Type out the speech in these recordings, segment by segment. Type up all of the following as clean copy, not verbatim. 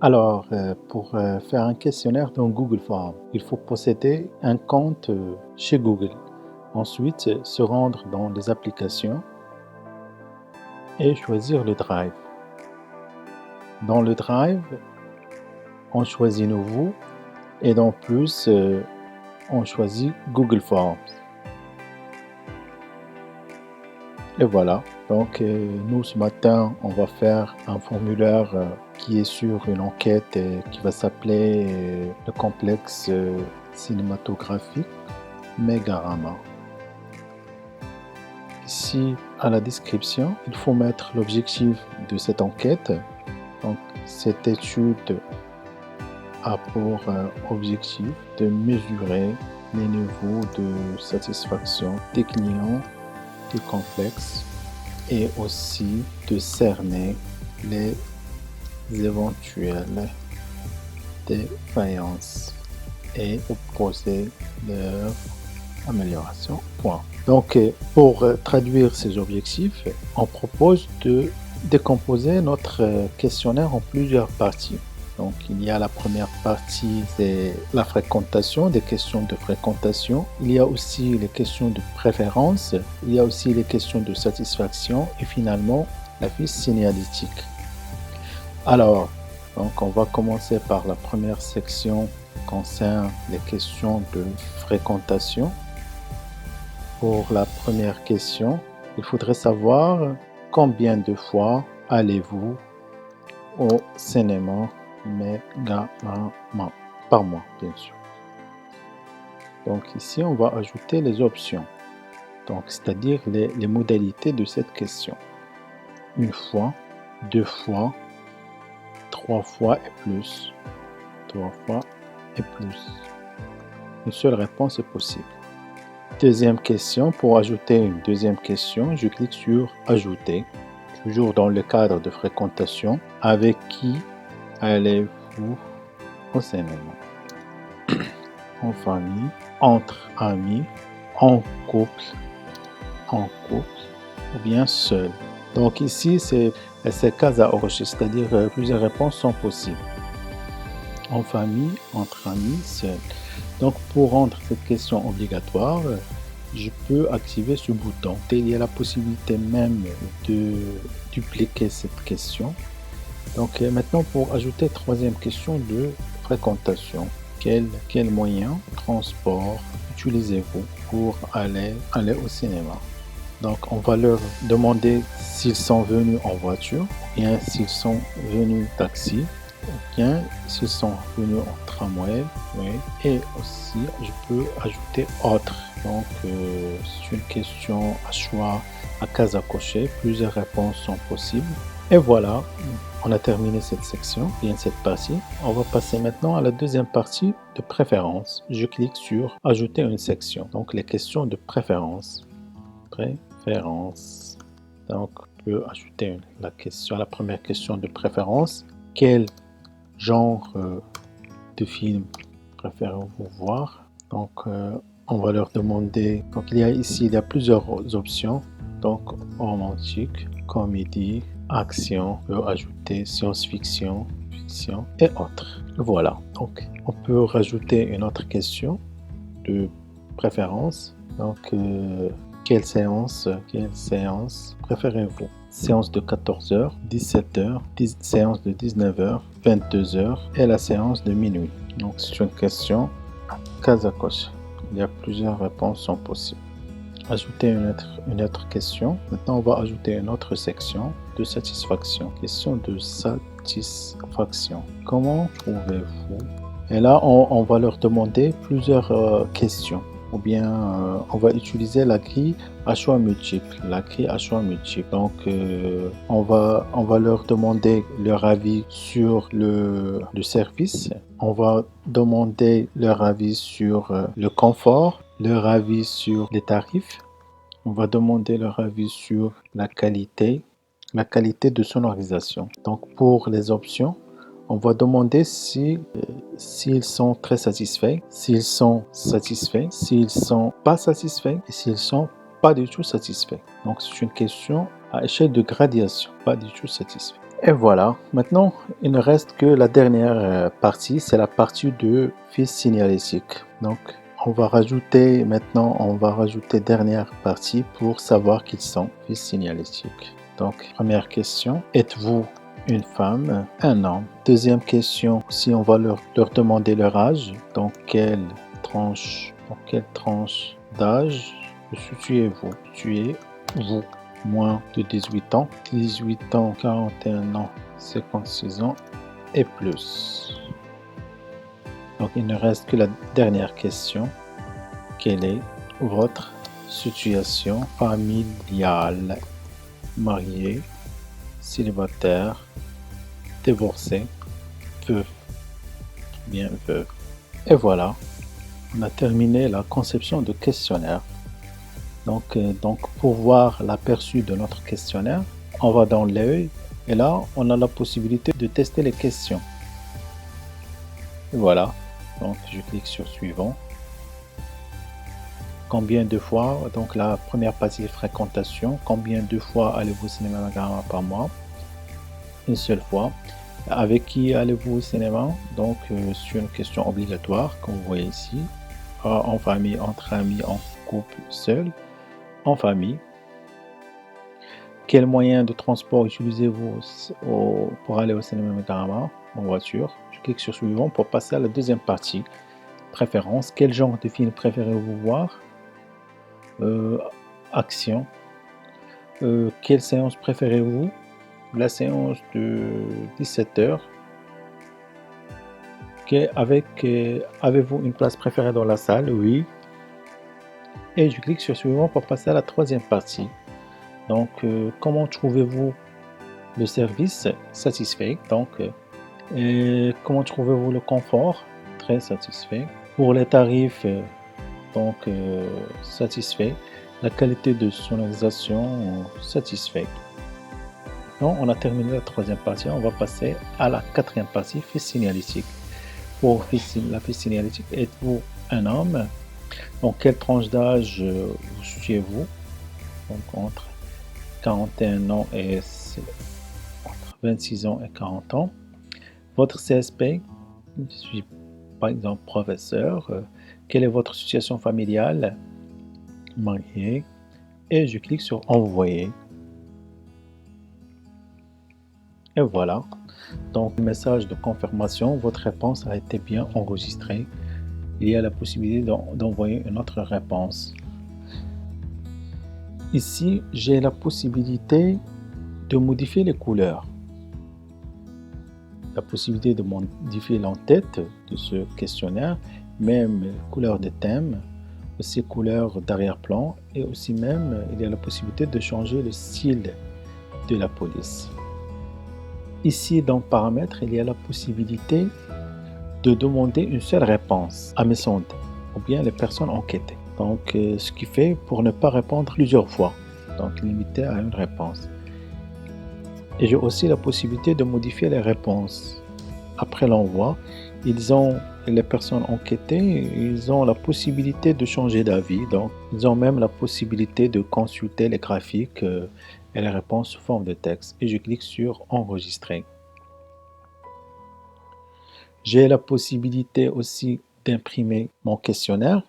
Alors, pour faire un questionnaire dans Google Forms, il faut posséder un compte chez Google. Ensuite, se rendre dans les applications et choisir le Drive. Dans le Drive, on choisit Nouveau et dans Plus, on choisit Google Forms. Et voilà. Donc, nous, ce matin, on va faire un formulaire qui est sur une enquête qui va s'appeler le complexe cinématographique Megarama. Ici, à la description, il faut mettre l'objectif de cette enquête. Donc, cette étude a pour objectif de mesurer les niveaux de satisfaction des clients du complexe et aussi de cerner les éventuelles défaillances et proposer leur amélioration. Point. Donc, pour traduire ces objectifs, on propose de décomposer notre questionnaire en plusieurs parties. Donc, il y a la première partie, c'est la fréquentation, des questions de fréquentation. Il y a aussi les questions de préférence. Il y a aussi les questions de satisfaction. Et finalement, la fiche signalétique. Alors, donc on va commencer par la première section qui concerne les questions de fréquentation. Pour la première question, il faudrait savoir combien de fois allez-vous au cinéma Megarama par mois, bien sûr. Donc ici, on va ajouter les options, donc c'est-à-dire les modalités de cette question. Une fois, deux fois, trois fois et plus. Trois fois et plus. Une seule réponse est possible. Deuxième question, pour ajouter une deuxième question, je clique sur Ajouter, toujours dans le cadre de fréquentation. Avec qui allez-vous au cinéma? En famille, entre amis, en couple ou bien seul. Donc ici, c'est cas à enregistrer, c'est-à-dire plusieurs réponses sont possibles. En famille, entre amis, seul. Donc pour rendre cette question obligatoire, je peux activer ce bouton. Il y a la possibilité même de dupliquer cette question. Donc maintenant pour ajouter troisième question de fréquentation. Quel moyen de transport utilisez-vous pour aller au cinéma? Donc on va leur demander s'ils sont venus en voiture, ou bien s'ils sont venus taxi, ou bien s'ils sont venus en tramway, oui. Et aussi je peux ajouter autre. Donc c'est une question à choix à case à cocher, plusieurs réponses sont possibles. Et voilà, on a terminé cette section, bien cette partie. On va passer maintenant à la deuxième partie de préférence. Je clique sur ajouter une section, donc les questions de préférence. Préférence. Donc on peut ajouter la première question de préférence. Quel genre de film préférez-vous voir? Donc on va leur demander, donc il y a plusieurs options, donc romantique, comédie, action, on peut ajouter science-fiction, fiction et autres. Voilà, donc on peut rajouter une autre question de préférence. Donc quelle séance préférez-vous? Séance de 14h, 17h, séance de 19h, 22h et la séance de minuit. Donc c'est une question case à cocher. Il y a plusieurs réponses sont possibles. Ajouter une autre question. Maintenant, on va ajouter une autre section de satisfaction. Question de satisfaction. Comment trouvez-vous? Et là, on va leur demander plusieurs questions. Ou bien, on va utiliser la grille à choix multiples. La grille à choix multiples. Donc, on va leur demander leur avis sur le service. On va demander leur avis sur le confort, leur avis sur les tarifs. On va demander leur avis sur la qualité de sonorisation. Donc, pour les options, on va demander s'ils sont très satisfaits, s'ils sont satisfaits, s'ils sont pas satisfaits et s'ils sont pas du tout satisfaits. Donc c'est une question à échelle de gradation, pas du tout satisfait. Et voilà, maintenant il ne reste que la dernière partie, c'est la partie de fiches signalétiques. Donc on va rajouter dernière partie pour savoir qui sont fiches signalétiques. Donc première question, êtes-vous une femme, un homme? Deuxième question, si on va leur demander leur âge, dans quelle tranche d'âge situez-vous? Situez-vous moins de 18 ans, 18 ans, 41 ans, 56 ans et plus. Donc il ne reste que la dernière question. Quelle est votre situation familiale? Marié, célibataire, divorcé, veuf, bien veuve. Et voilà, on a terminé la conception de questionnaire. Donc pour voir l'aperçu de notre questionnaire, on va dans l'œil et là, on a la possibilité de tester les questions. Et voilà, donc je clique sur suivant. Combien de fois, donc la première partie fréquentation, combien de fois allez-vous au cinéma par mois? Une seule fois. Avec qui allez-vous au cinéma? Donc sur une question obligatoire, comme vous voyez ici, en famille, entre amis, en couple, seul, en famille. Quel moyen de transport utilisez-vous pour aller au cinéma Mégarama? En voiture. Je clique sur suivant pour passer à la deuxième partie. Préférence. Quel genre de film préférez-vous voir? Action. Quelle séance préférez-vous? La séance de 17h. Avez-vous une place préférée dans la salle? Oui. Et je clique sur suivant pour passer à la troisième partie. Donc, comment trouvez-vous le service? Satisfait. Donc, comment trouvez-vous le confort? Très satisfait. Pour les tarifs, donc satisfait. La qualité de sonorisation, satisfait. Donc, on a terminé la troisième partie. On va passer à la quatrième partie, fiche signalétique. Pour la fiche signalétique, êtes-vous un homme? Donc, quelle tranche d'âge vous situez-vous? Donc, entre 41 ans et entre 26 ans et 40 ans. Votre CSP, je suis par exemple professeur. Quelle est votre situation familiale? Marié. Et je clique sur envoyer. Et voilà. Donc, message de confirmation, votre réponse a été bien enregistrée. Il y a la possibilité d'envoyer une autre réponse. Ici, j'ai la possibilité de modifier les couleurs. La possibilité de modifier l'entête de ce questionnaire, même couleur de thème, aussi couleur d'arrière-plan et aussi même il y a la possibilité de changer le style de la police. Ici dans paramètres, il y a la possibilité de demander une seule réponse à mes sondes ou bien les personnes enquêtées. Donc ce qui fait pour ne pas répondre plusieurs fois, donc limité à une réponse. Et j'ai aussi la possibilité de modifier les réponses. Après l'envoi, les personnes enquêtées, ils ont la possibilité de changer d'avis. Donc, ils ont même la possibilité de consulter les graphiques et les réponses sous forme de texte. Et je clique sur enregistrer. J'ai la possibilité aussi d'imprimer mon questionnaire.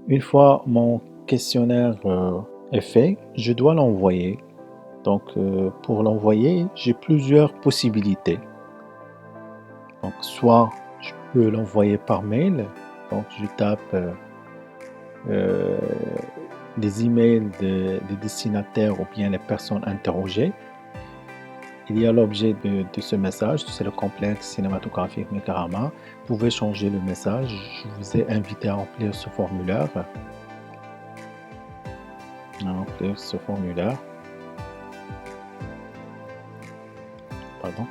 Une fois mon questionnaire est fait, je dois l'envoyer. Donc, pour l'envoyer, j'ai plusieurs possibilités. Donc, soit je peux l'envoyer par mail. Donc, je tape les emails des destinataires ou bien les personnes interrogées. Il y a l'objet de ce message, c'est le complexe cinématographique Mégarama. Vous pouvez changer le message. Je vous ai invité à remplir ce formulaire. Pardon.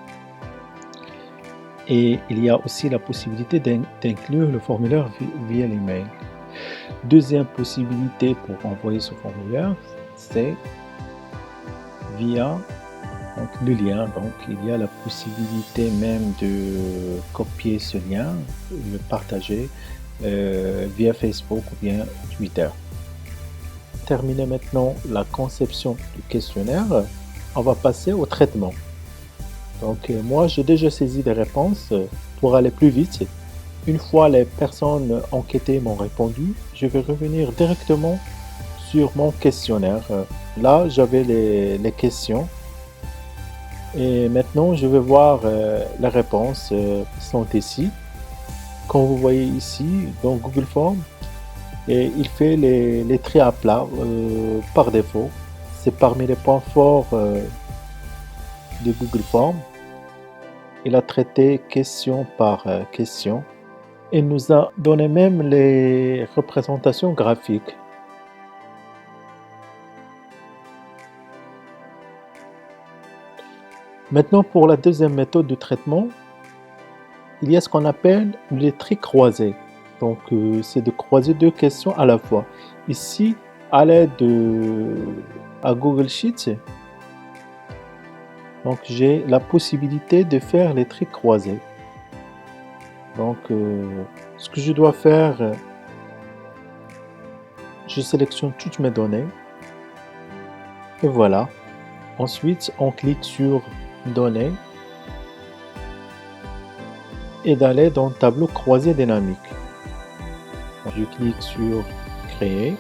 Et il y a aussi la possibilité d'inclure le formulaire via l'email. Deuxième possibilité pour envoyer ce formulaire, c'est via le lien. Donc, il y a la possibilité même de copier ce lien, le partager via Facebook ou bien Twitter. Terminer maintenant la conception du questionnaire. on va passer au traitement. Donc moi, j'ai déjà saisi les réponses pour aller plus vite. Une fois les personnes enquêtées m'ont répondu, je vais revenir directement sur mon questionnaire. Là, j'avais les questions et maintenant, je vais voir les réponses qui sont ici. Comme vous voyez ici, dans Google Forms, et il fait les traits à plat par défaut. C'est parmi les points forts de Google Forms. Il a traité question par question. Il nous a donné même les représentations graphiques. Maintenant, pour la deuxième méthode de traitement, il y a ce qu'on appelle les traits croisés. Donc, c'est de croiser deux questions à la fois. Ici, à l'aide à Google Sheets, donc j'ai la possibilité de faire les traits croisés. Donc, ce que je dois faire, je sélectionne toutes mes données. Et voilà. Ensuite, on clique sur Données et d'aller dans le tableau croisé dynamique. Je clique sur Créer.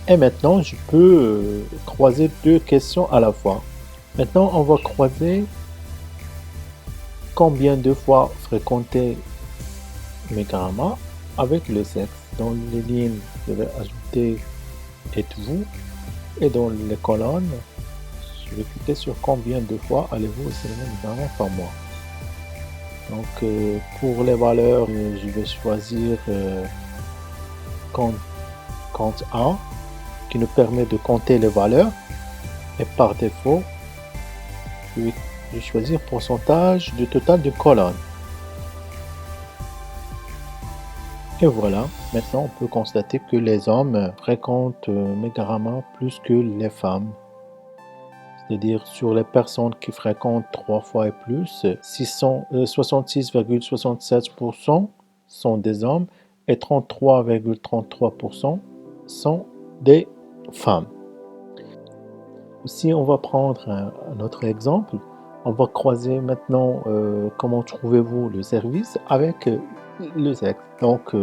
Et maintenant, je peux croiser deux questions à la fois. Maintenant, on va croiser combien de fois fréquenter Megarama avec le sexe. Dans les lignes, je vais ajouter êtes-vous et dans les colonnes, je vais cliquer sur combien de fois allez-vous au cinéma Megarama par mois. Donc pour les valeurs, je vais choisir compte 1 qui nous permet de compter les valeurs et par défaut, je vais choisir pourcentage du total de colonnes. Et voilà, maintenant on peut constater que les hommes fréquentent Megarama plus que les femmes. C'est-à-dire sur les personnes qui fréquentent 3 fois et plus, 66,67% sont des hommes et 33,33% sont des femmes. Si on va prendre un autre exemple, on va croiser maintenant comment trouvez-vous le service avec le sexe. Donc,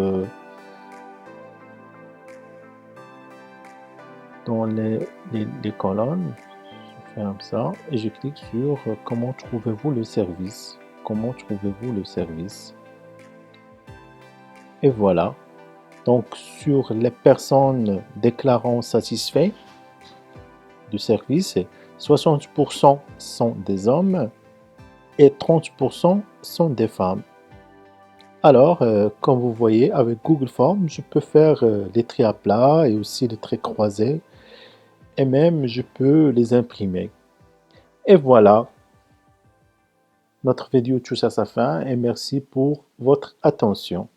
dans les colonnes, je ferme ça et je clique sur comment trouvez-vous le service. Comment trouvez-vous le service? Et voilà. Donc, sur les personnes déclarant satisfait du service, 60% sont des hommes et 30% sont des femmes. Alors, comme vous voyez, avec Google Forms, je peux faire les traits à plat et aussi les traits croisés et même je peux les imprimer. Et voilà, notre vidéo touche à sa fin et merci pour votre attention.